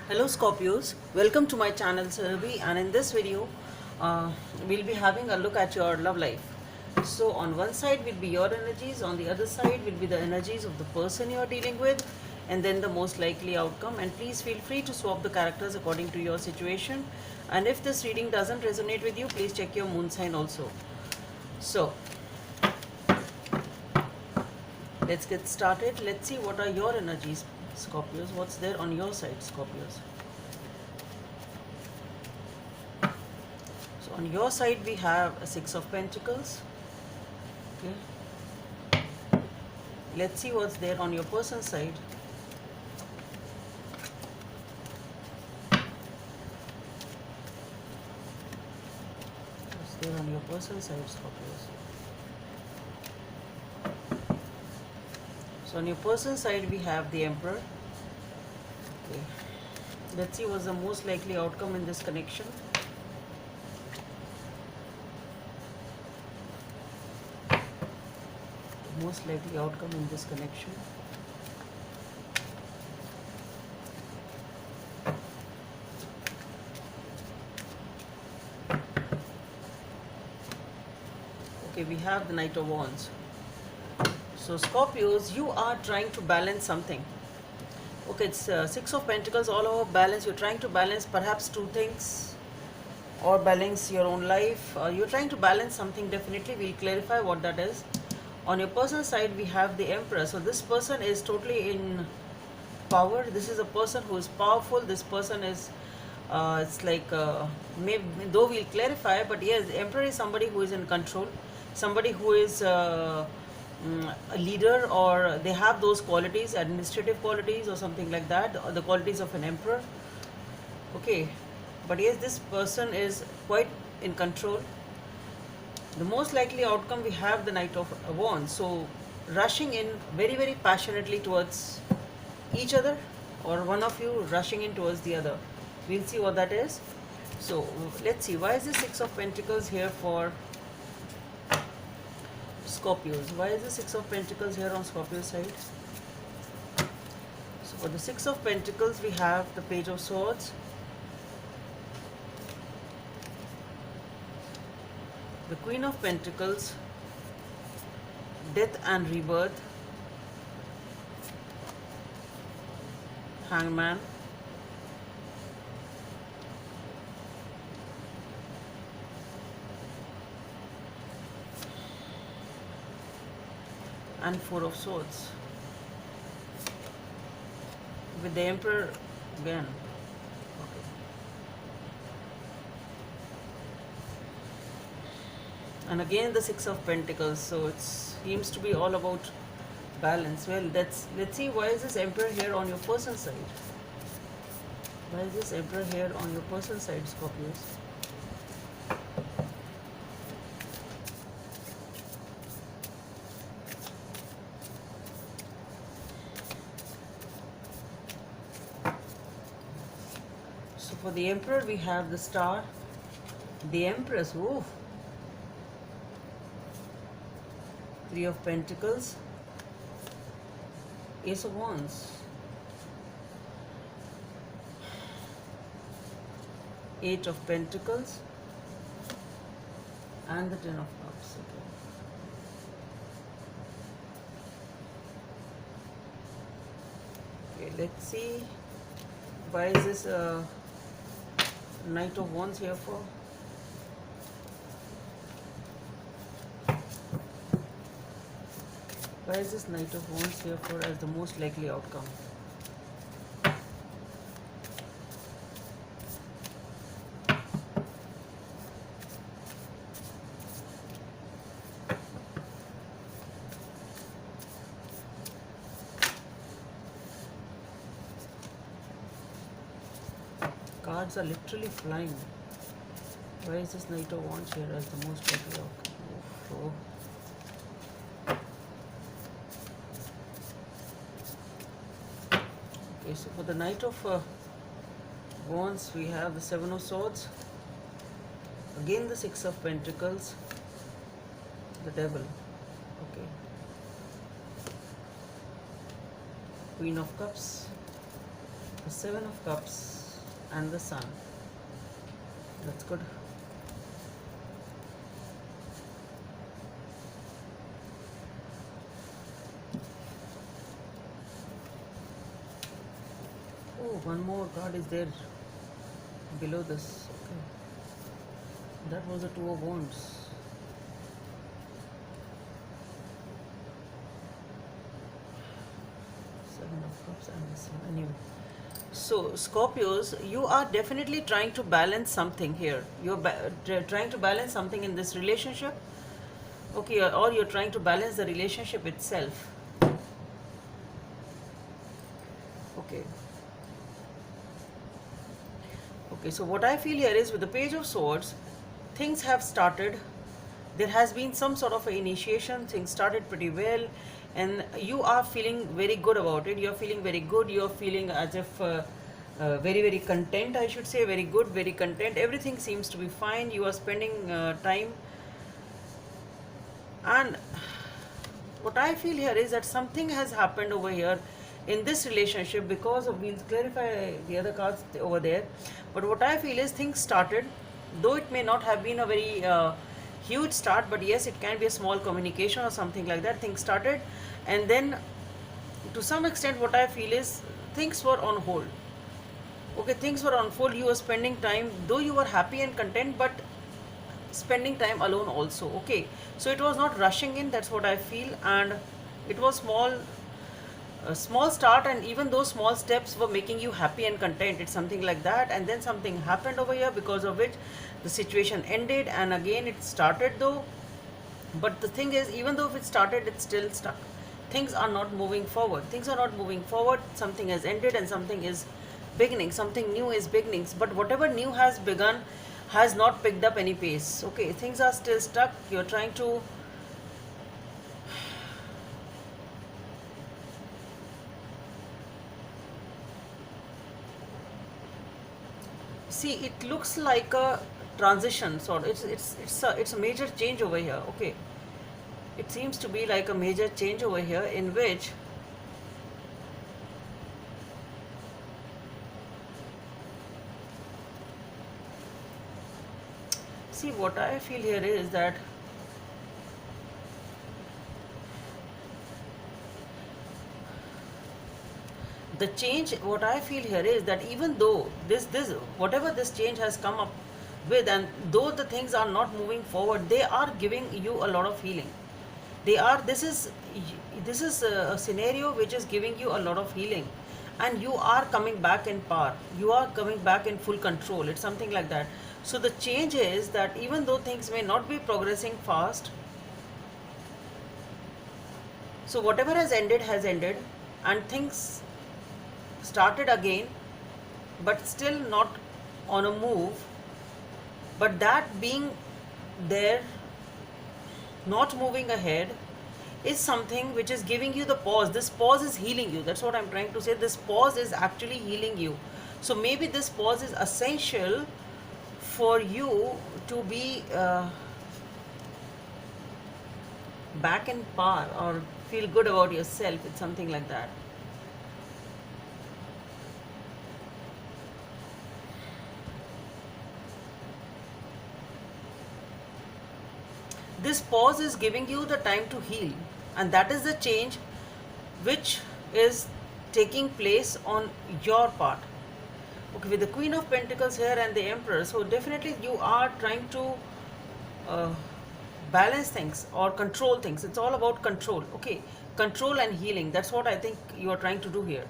Hello Scorpios, welcome to my channel Surabhi, and in this video we'll be having a look at your love life. So on one side will be your energies, on the other side will be the energies of the person you are dealing with, and then the most likely outcome. And please feel free to swap the characters according to your situation, and if this reading doesn't resonate with you, please check your moon sign also. So let's get started. Let's see what are your energies, Scorpios. What's there on your side, Scorpios? So on your side we have a Six of Pentacles. Okay. Let's see what's there on your person's side. What's there on your person's side, Scorpios? So on your person's side we have the Emperor. Okay. Let's see what's the most likely outcome in this connection. The most likely outcome in this connection. Okay, we have the Knight of Wands. So Scorpios, you are trying to balance something. Okay, it's Six of Pentacles all over balance. You're trying to balance perhaps two things, or balance your own life. You're trying to balance something. Definitely, we'll clarify what that is. On your personal side, we have the Emperor. So this person is totally in power. This is a person who is powerful. This person is, it's like, maybe, though we'll clarify, but yes, the Emperor is somebody who is in control, somebody who is a leader, or they have those qualities, administrative qualities or something like that, or the qualities of an emperor. Okay, but yes, this person is quite in control. The most likely outcome, we have the Knight of Wands. So rushing in very, very passionately towards each other, or one of you rushing in towards the other. We'll see what that is. So let's see, why is the Six of Pentacles here for Scorpios? Why is the Six of Pentacles here on Scorpio's side? So for the Six of Pentacles, we have the Page of Swords, the Queen of Pentacles, Death and Rebirth, Hangman, and Four of Swords, with the Emperor again. Okay. And again the Six of Pentacles. So it seems to be all about balance. Well, let's see, why is this Emperor here on your person's side? Why is this Emperor here on your person's side, Scorpios? So for the Emperor, we have the Star, the Empress, ooh, Three of Pentacles, Ace of Wands, Eight of Pentacles, and the Ten of Cups. Okay, let's see, why is this Knight of Wands here for? Why is this Knight of Wands here for as the most likely outcome? Cards are literally flying. Why is this Knight of Wands here as the most likely outcome? Oh. Okay, so for the Knight of Wands, we have the Seven of Swords, again the Six of Pentacles, the Devil. Okay, Queen of Cups, the Seven of Cups, and the sun. That's good. Oh, one more card is there below this. Okay. That was the Two of Wands. Seven of Cups and this one. Anyway. So, Scorpios, you are definitely trying to balance something here. You're trying to balance something in this relationship. Okay, or you're trying to balance the relationship itself. Okay. Okay, so what I feel here is with the Page of Swords, things have started. There has been some sort of an initiation. Things started pretty well, and you are feeling very good about it. You're feeling very good. You're feeling as if very, very content, I should say. Very good, very content. Everything seems to be fine. You are spending time. And what I feel here is that something has happened over here in this relationship because of, we'll clarify the other cards over there, but what I feel is things started, though it may not have been a very huge start, but yes, it can be a small communication or something like that. Things started, and then to some extent what I feel is things were on hold. Okay, things were on hold. You were spending time, though you were happy and content, but spending time alone also. Okay, so it was not rushing in, that's what I feel, and it was small, a small start, and even those small steps were making you happy and content. It's something like that, and then something happened over here because of which the situation ended, and again it started though. But the thing is, even though if it started, it's still stuck. Things are not moving forward. Things are not moving forward. Something has ended and something is beginning. Something new is beginning. But whatever new has begun has not picked up any pace. Okay, things are still stuck. You're trying to see. It looks like a transition sort. It's a major change over here. Okay, it seems to be like a major change over here in which see what I feel here is that the change, what I feel here is that even though this whatever this change has come up with, and though the things are not moving forward, they are giving you a lot of healing. They are, this is a scenario which is giving you a lot of healing, and you are coming back in power. You are coming back in full control. It's something like that. So the change is that even though things may not be progressing fast, so whatever has ended, and things started again, but still not on a move. But that being there, not moving ahead, is something which is giving you the pause. This pause is healing you. That's what I'm trying to say. This pause is actually healing you. So maybe this pause is essential for you to be back in power or feel good about yourself. It's something like that. This pause is giving you the time to heal, and that is the change which is taking place on your part. Okay, with the Queen of Pentacles here and the Emperor, so definitely you are trying to uh, balance things or control things. It's all about control. Okay, control and healing. That's what I think you are trying to do here.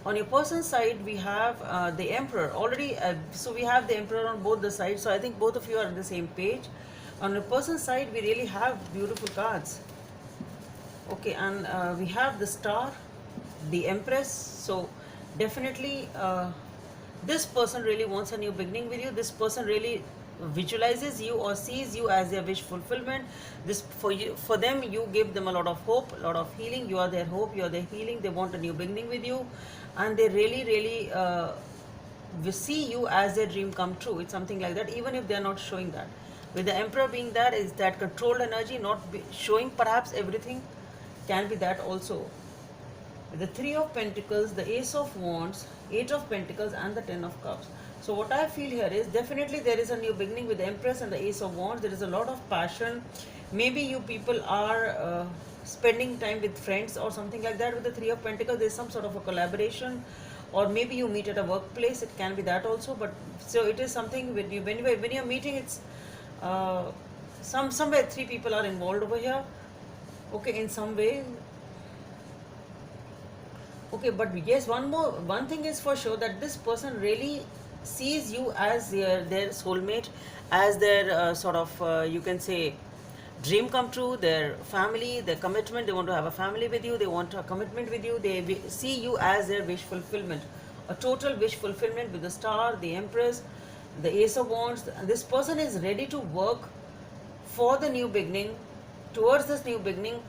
On your person's side, we have the Emperor already. So we have the Emperor on both the sides. So I think both of you are on the same page. On your person's side, we really have beautiful cards. Okay, and we have the Star, the Empress. So definitely, this person really wants a new beginning with you. This person really visualizes you or sees you as their wish fulfillment. This for you, for them, you give them a lot of hope, a lot of healing. You are their hope, you are their healing. They want a new beginning with you, and they really, really we see you as their dream come true. It's something like that, even if they are not showing that. With the Emperor being there, is that controlled energy, not showing perhaps everything, can be that also. With the Three of Pentacles, the Ace of Wands, Eight of Pentacles, and the Ten of Cups. So what I feel here is definitely there is a new beginning with the Empress and the Ace of Wands. There is a lot of passion. Maybe you people are spending time with friends or something like that. With the Three of Pentacles, there is some sort of a collaboration, or maybe you meet at a workplace. It can be that also. But so it is something with you when you're meeting. It's somewhere three people are involved over here. Okay, in some way. Okay, but yes, one thing is for sure, that this person really sees you as their soulmate, as their sort of you can say dream come true, their family, their commitment. They want to have a family with you. They want a commitment with you. They see you as their wish fulfillment, a total wish fulfillment with the Star, the Empress, the Ace of Wands. And this person is ready to work for the new beginning, towards this new beginning,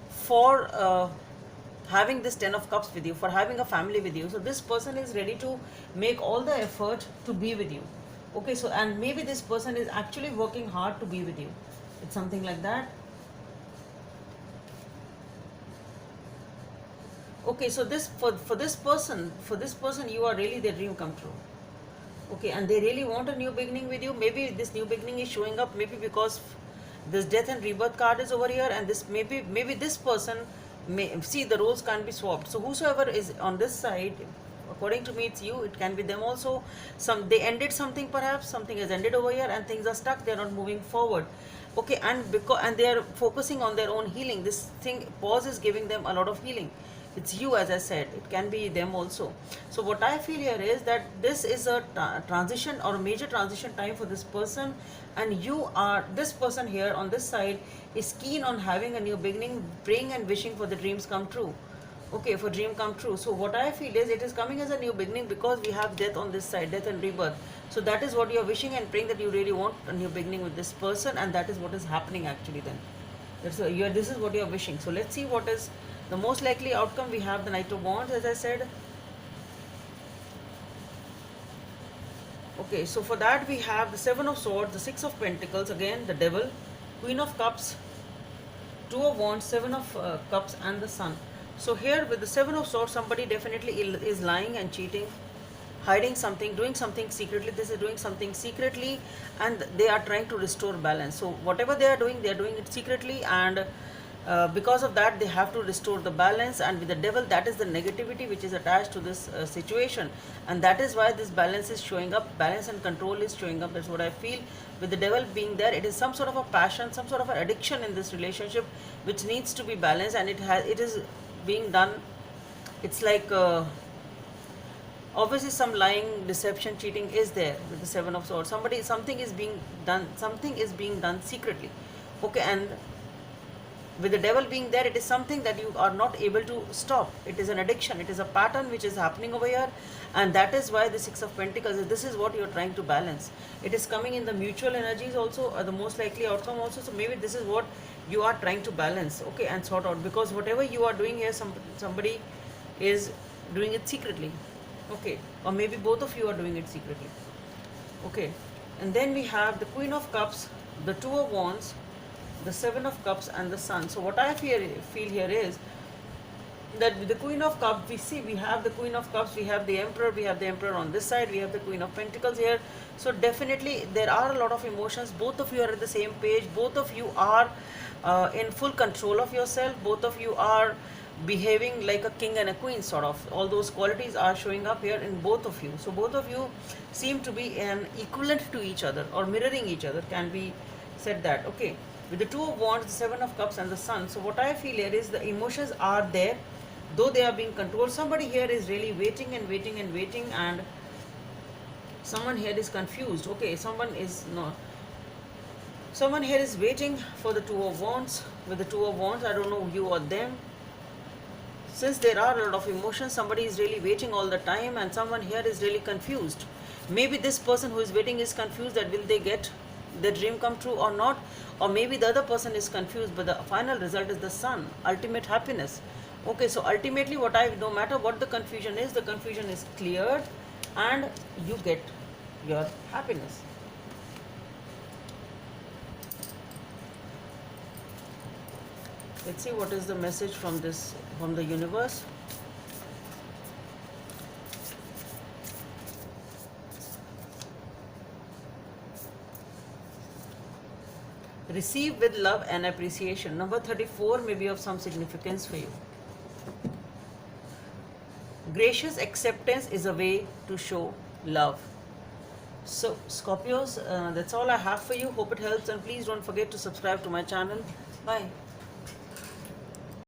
for having this Ten of Cups with you, for having a family with you. So this person is ready to make all the effort to be with you. Okay, so and maybe this person is actually working hard to be with you. It's something like that. Okay, so this for this person, you are really their dream come true. Okay, and they really want a new beginning with you. Maybe this new beginning is showing up maybe because this Death and Rebirth card is over here, and this maybe this person may see the roles can't be swapped. So whosoever is on this side, according to me, it's you. It can be them also. They ended something, perhaps something has ended over here, and things are stuck. They are not moving forward. Okay, and they are focusing on their own healing. This thing pause is giving them a lot of healing. It's you, as I said. It can be them also. So what I feel here is that this is a transition or a major transition time for this person, and this person here on this side is keen on having a new beginning, praying and wishing for the dreams come true. Okay, for dream come true. So what I feel is it is coming as a new beginning because we have death on this side, death and rebirth. So that is what you are wishing and praying, that you really want a new beginning with this person, and that is what is happening actually then. This is what you are wishing. So let's see what is the most likely outcome. We have the Knight of Wands, as I said. Okay, so for that we have the Seven of Swords, the Six of Pentacles, again the Devil, Queen of Cups, Two of Wands, Seven of Cups, and the Sun. So here with the Seven of Swords, somebody definitely is lying and cheating, hiding something, doing something secretly. This is doing something secretly, and they are trying to restore balance. So whatever they are doing it secretly, and because of that they have to restore the balance. And with the Devil, that is the negativity which is attached to this situation, and that is why this balance is showing up. Balance and control is showing up. That's what I feel. With the Devil being there, it is some sort of a passion, some sort of an addiction in this relationship which needs to be balanced, and it is being done. It's like obviously some lying, deception, cheating is there with the Seven of Swords. Something is being done secretly. Okay, and with the Devil being there, it is something that you are not able to stop. It is an addiction. It is a pattern which is happening over here, and that is why the Six of Pentacles, this is what you are trying to balance. It is coming in the mutual energies also, or the most likely outcome also. So maybe this is what you are trying to balance, okay, and sort out, because whatever you are doing here, somebody is doing it secretly, okay, or maybe both of you are doing it secretly, okay. And then we have the Queen of Cups, the Two of Wands, the Seven of Cups, and the Sun. So what I feel here is that with the Queen of Cups, we have the Queen of Cups, we have the Emperor on this side, we have the Queen of Pentacles here. So definitely there are a lot of emotions. Both of you are at the same page. Both of you are in full control of yourself. Both of you are behaving like a king and a queen, sort of. All those qualities are showing up here in both of you. So both of you seem to be an equivalent to each other, or mirroring each other, can be said that, okay. With the Two of Wands, the Seven of Cups, and the Sun. So what I feel here is the emotions are there, though they are being controlled. Somebody here is really waiting and waiting and waiting, and someone here is confused. Okay, someone here is waiting for the Two of Wands. With the Two of Wands, I don't know you or them. Since there are a lot of emotions, somebody is really waiting all the time, and someone here is really confused. Maybe this person who is waiting is confused that will they get their dream come true or not, or maybe the other person is confused, but the final result is the Sun, ultimate happiness. Okay, so ultimately no matter what the confusion is cleared, and you get your happiness. Let's see what is the message from the universe. Receive with love and appreciation. Number 34 may be of some significance for you. Gracious acceptance is a way to show love. So Scorpios, that's all I have for you. Hope it helps, and please don't forget to subscribe to my channel. Bye.